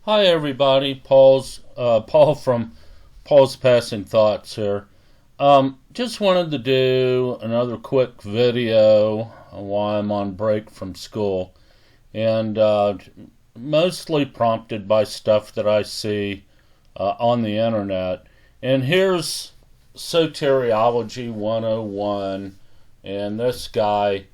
Hi everybody, Paul from Paul's Passing Thoughts here. Just wanted to do another quick video while I'm on break from school, and mostly prompted by stuff that I see on the internet. And here's Soteriology 101, and this guy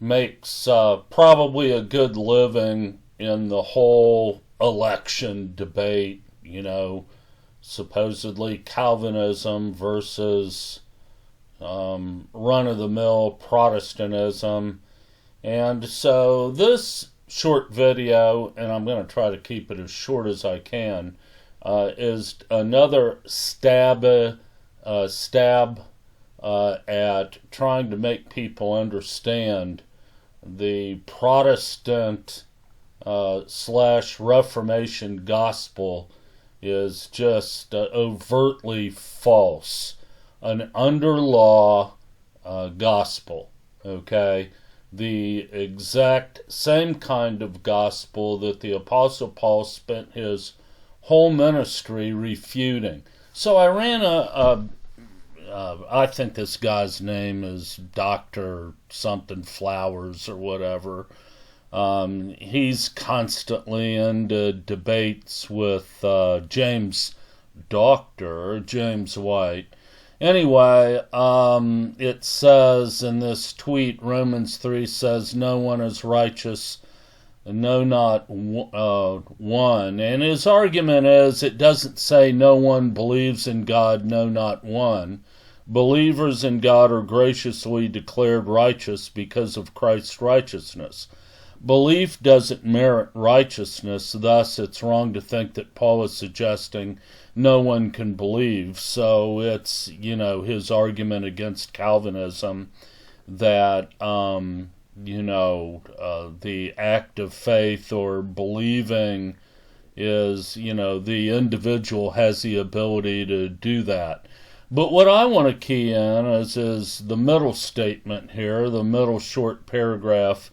makes probably a good living in the whole election debate, supposedly Calvinism versus run-of-the-mill Protestantism. And so this short video, and I'm going to try to keep it as short as I can, is another stab at trying to make people understand the Protestant / Reformation gospel is just overtly false. An under law gospel, okay? The exact same kind of gospel that the Apostle Paul spent his whole ministry refuting. So I ran I think this guy's name is Dr. something Flowers or whatever. He's constantly into debates with James White. Anyway, it says in this tweet, Romans 3 says, no one is righteous, no, not one. And his argument is, it doesn't say no one believes in God, no, not one. Believers in God are graciously declared righteous because of Christ's righteousness. Belief doesn't merit righteousness, thus it's wrong to think that Paul is suggesting no one can believe. So it's, his argument against Calvinism that, the act of faith or believing is, the individual has the ability to do that. But what I want to key in is the middle statement here, the middle short paragraph.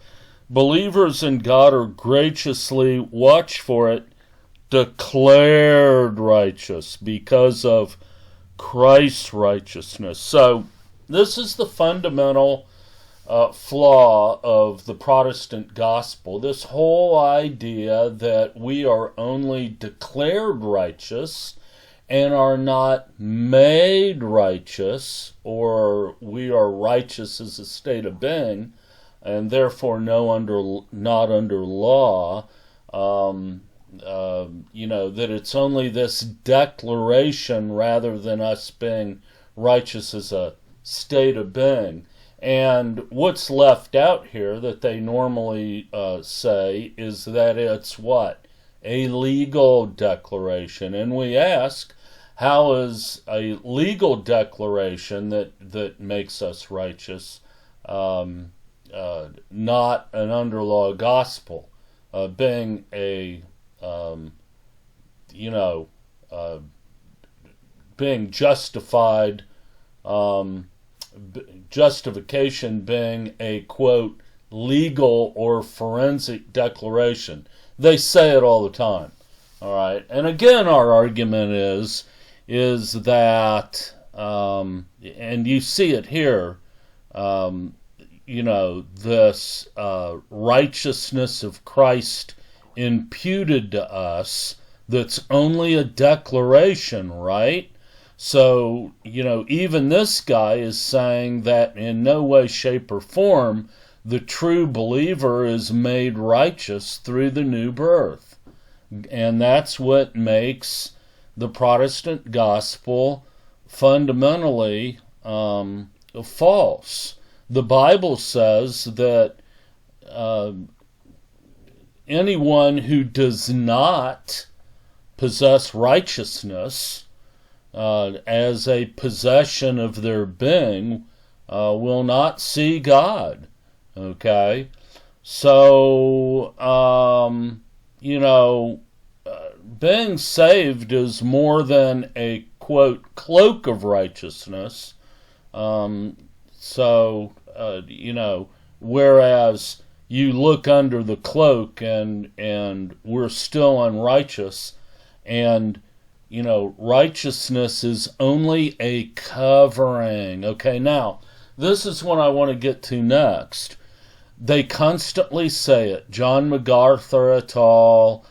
Believers in God are graciously, watch for it, declared righteous because of Christ's righteousness. So this is the fundamental flaw of the Protestant gospel. This whole idea that we are only declared righteous and are not made righteous, or we are righteous as a state of being, and therefore not under law, that it's only this declaration rather than us being righteous as a state of being. And what's left out here that they normally say is that it's what? A legal declaration. And we ask, how is a legal declaration that makes us righteous not an under law gospel, being a being justified, justification being a quote legal or forensic declaration. They say it all the time. All right, and again, our argument is that, and you see it here. This righteousness of Christ imputed to us, that's only a declaration, right? So, even this guy is saying that in no way, shape, or form the true believer is made righteous through the new birth. And that's what makes the Protestant gospel fundamentally false. The Bible says that anyone who does not possess righteousness as a possession of their being will not see God. Okay? So, being saved is more than a, quote, cloak of righteousness. Whereas you look under the cloak and we're still unrighteous. And, righteousness is only a covering. Okay, now, this is what I want to get to next. They constantly say it. John MacArthur et al.,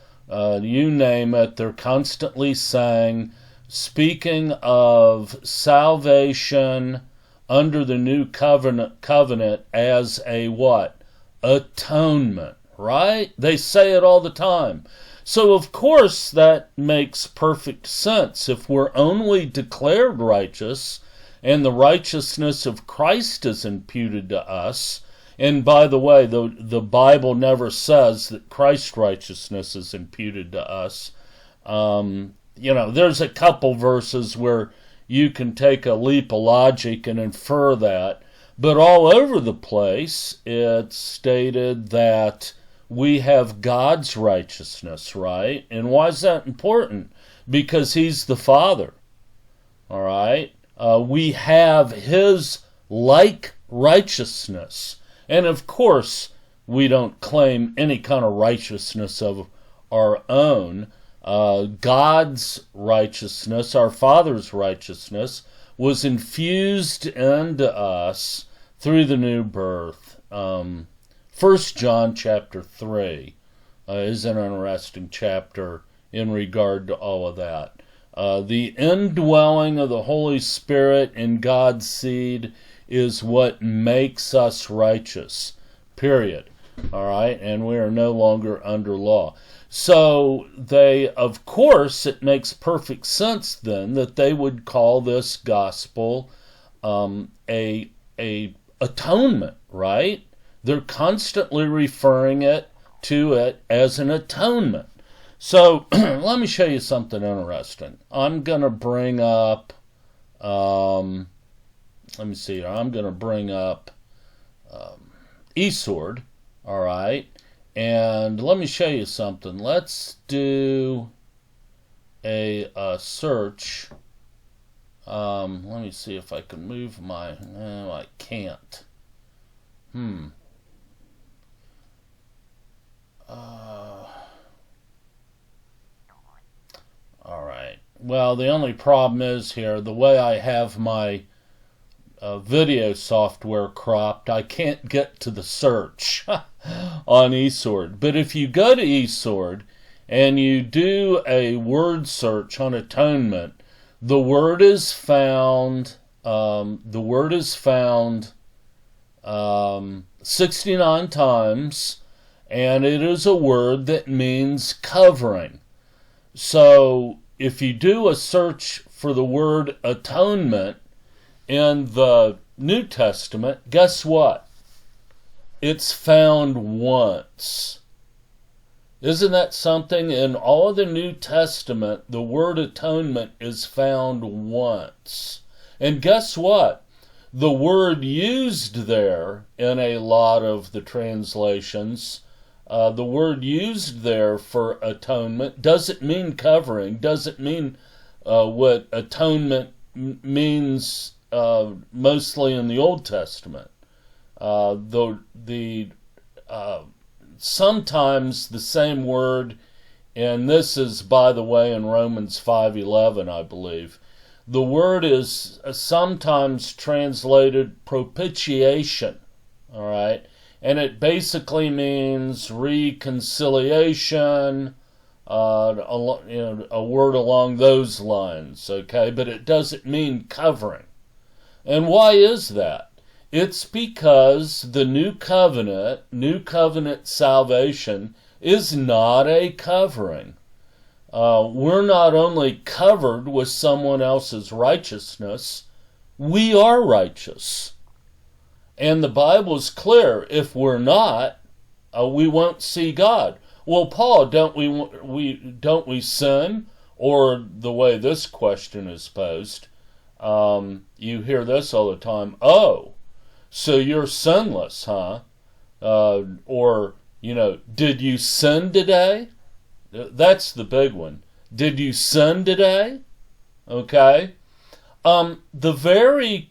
you name it, they're constantly saying, speaking of salvation under the new covenant as a what? Atonement, right? They say it all the time. So, of course, that makes perfect sense. If we're only declared righteous and the righteousness of Christ is imputed to us, and by the way, the Bible never says that Christ's righteousness is imputed to us. There's a couple verses where you can take a leap of logic and infer that, but all over the place it's stated that we have God's righteousness, right? And why is that important? Because He's the Father, all right? We have His like righteousness. And of course, we don't claim any kind of righteousness of our own. God's righteousness, our Father's righteousness, was infused into us through the new birth. 1 John chapter 3 is an interesting chapter in regard to all of that. The indwelling of the Holy Spirit in God's seed is what makes us righteous, period. All right, and we are no longer under law. So of course, it makes perfect sense then that they would call this gospel a atonement, right? They're constantly referring to it as an atonement. So let me show you something interesting. I'm going to bring up, let me see here. I'm going to bring up eSword, all right? And let me show you something. Let's do a search. Let me see if I can move my... No, I can't. All right. Well, the only problem is here, the way I have my video software cropped, I can't get to the search on eSword. But if you go to eSword and you do a word search on atonement, the word is found 69 times, and it is a word that means covering. So if you do a search for the word atonement in the New Testament, guess what? It's found once. Isn't that something? In all of the New Testament, the word atonement is found once. And guess what? The word used there in a lot of the translations, the word used there for atonement doesn't mean covering, doesn't mean what atonement means mostly in the Old Testament. Sometimes the same word, and this is, by the way, in Romans 5:11, I believe, the word is sometimes translated propitiation, all right? And it basically means reconciliation, a word along those lines, okay? But it doesn't mean covering. And why is that? It's because the new covenant salvation is not a covering. We're not only covered with someone else's righteousness, we are righteous. And the Bible is clear. If we're not, we won't see God. Well, Paul, don't we sin? Or the way this question is posed, you hear this all the time. Oh, so you're sinless, huh? Or, did you sin today? That's the big one. Did you sin today? Okay. The very,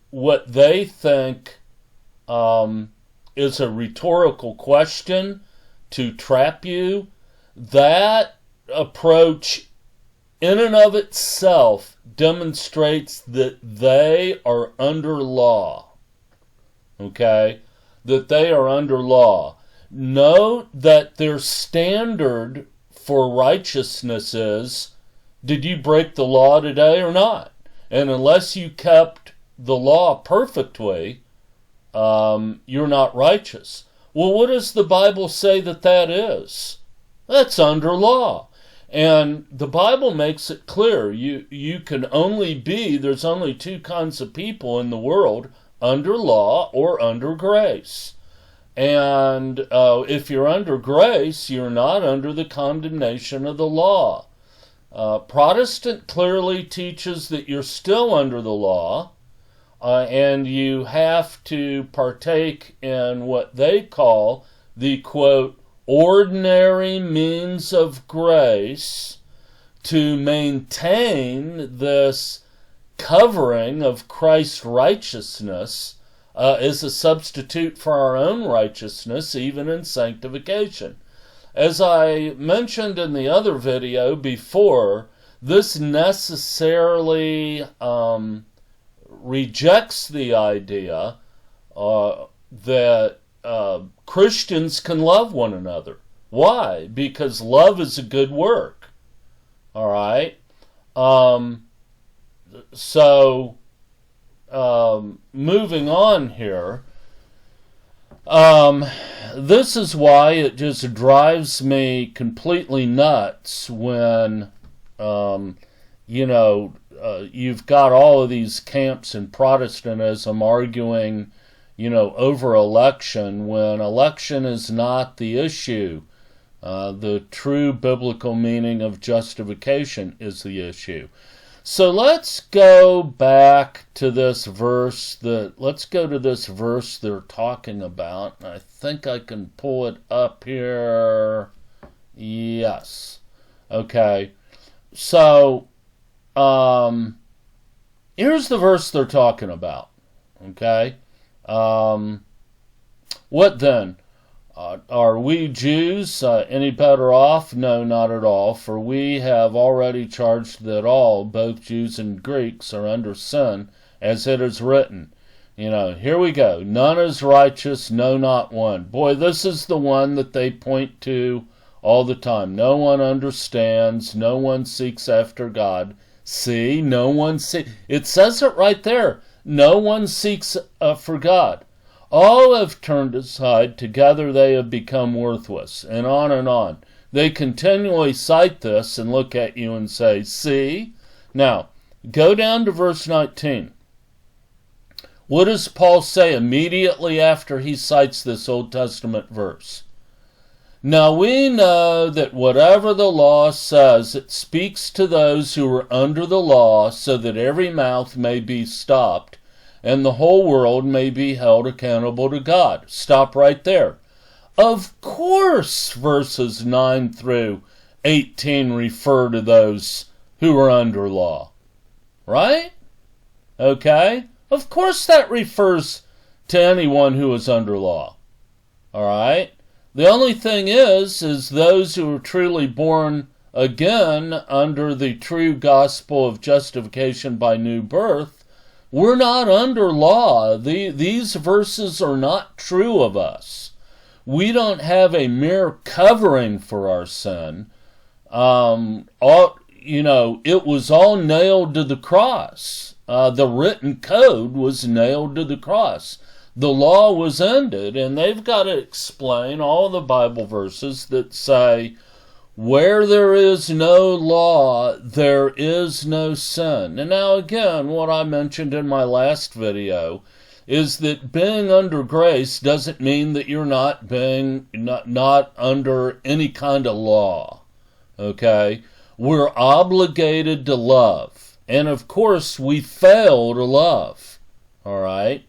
what they think is a rhetorical question to trap you, that approach in and of itself demonstrates that they are under law. Okay? That they are under law. Note that their standard for righteousness is, did you break the law today or not? And unless you kept the law perfectly, you're not righteous. Well, what does the Bible say that is? That's under law. And the Bible makes it clear. You can only be, there's only two kinds of people in the world, under law or under grace. And if you're under grace, you're not under the condemnation of the law. Protestant clearly teaches that you're still under the law, and you have to partake in what they call the, quote, ordinary means of grace to maintain this covering of Christ's righteousness as a substitute for our own righteousness, even in sanctification. As I mentioned in the other video before, this necessarily rejects the idea that Christians can love one another. Why? Because love is a good work. All right? Moving on here, this is why it just drives me completely nuts when, you've got all of these camps in Protestantism arguing, over election, when election is not the issue. The true biblical meaning of justification is the issue. So let's go back to this verse they're talking about. I think I can pull it up here. Yes. Okay. So, here's the verse they're talking about. Okay. What then? Are we Jews any better off? No, not at all, for we have already charged that all, both Jews and Greeks, are under sin, as it is written. Here we go. None is righteous, no, not one. Boy, this is the one that they point to all the time. No one understands, no one seeks after God. See, no one seeks. It says it right there. No one seeks for God. All have turned aside, together they have become worthless, and on and on. They continually cite this and look at you and say, see? Now, go down to verse 19. What does Paul say immediately after he cites this Old Testament verse? Now we know that whatever the law says, it speaks to those who are under the law, so that every mouth may be stopped, and the whole world may be held accountable to God. Stop right there. Of course, verses 9 through 18 refer to those who are under law. Right? Okay? Of course that refers to anyone who is under law. All right? The only thing is those who are truly born again under the true gospel of justification by new birth, we're not under law. These verses are not true of us. We don't have a mere covering for our sin. It was all nailed to the cross. The written code was nailed to the cross. The law was ended, and they've got to explain all the Bible verses that say, where there is no law, there is no sin. And now again, what I mentioned in my last video is that being under grace doesn't mean that you're not under any kind of law. Okay? We're obligated to love. And of course, we fail to love. All right?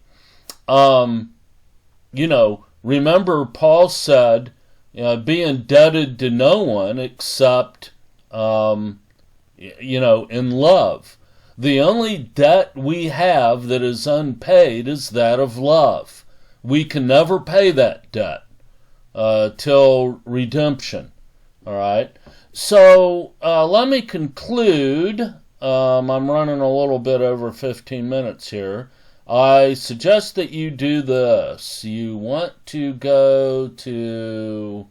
Remember Paul said, be indebted to no one except, in love. The only debt we have that is unpaid is that of love. We can never pay that debt till redemption. All right. So let me conclude. I'm running a little bit over 15 minutes here. I suggest that you do this. You want to go to,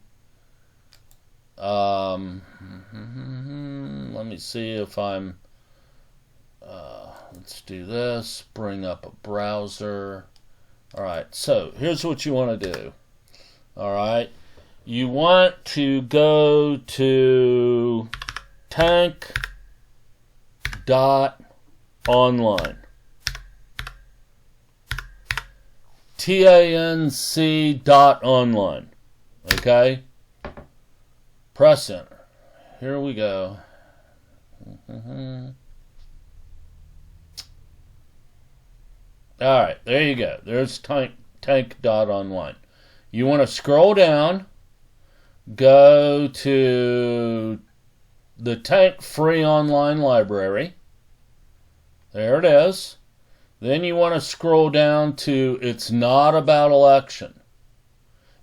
let me see if I'm, let's do this, bring up a browser. All right, so here's what you want to do. All right, you want to go to tank.online. TANC.online. Okay? Press enter. Here we go. Alright, there you go. There's tank.online. You want to scroll down, go to the Tank Free Online Library. There it is. Then you want to scroll down to It's Not About Election.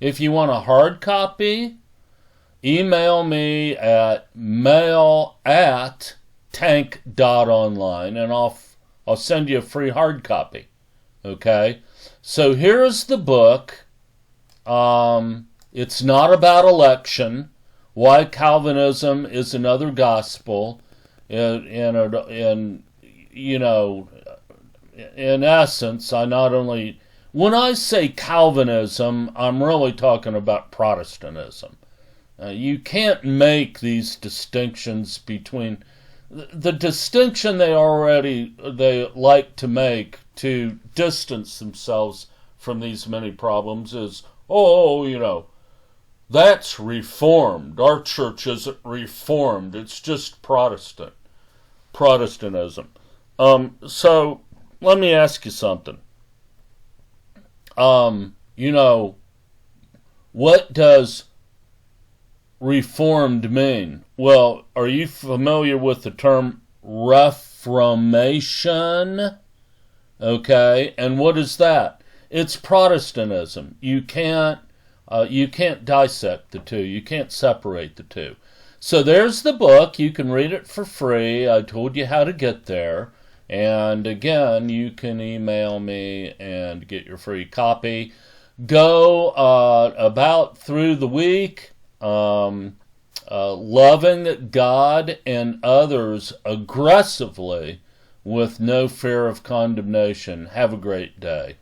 If you want a hard copy, email me at mail@tank.online and I'll send you a free hard copy. Okay? So here's the book. It's Not About Election. Why Calvinism is Another Gospel. In essence, when I say Calvinism, I'm really talking about Protestantism. You can't make these distinctions between the distinction they like to make to distance themselves from these many problems is, that's Reformed. Our church isn't Reformed. It's just Protestantism. So let me ask you something. What does Reformed mean? Well, are you familiar with the term Reformation? Okay, and what is that? It's Protestantism. You can't dissect the two. You can't separate the two. So there's the book. You can read it for free. I told you how to get there. And again, you can email me and get your free copy. Go about through the week, loving God and others aggressively with no fear of condemnation. Have a great day.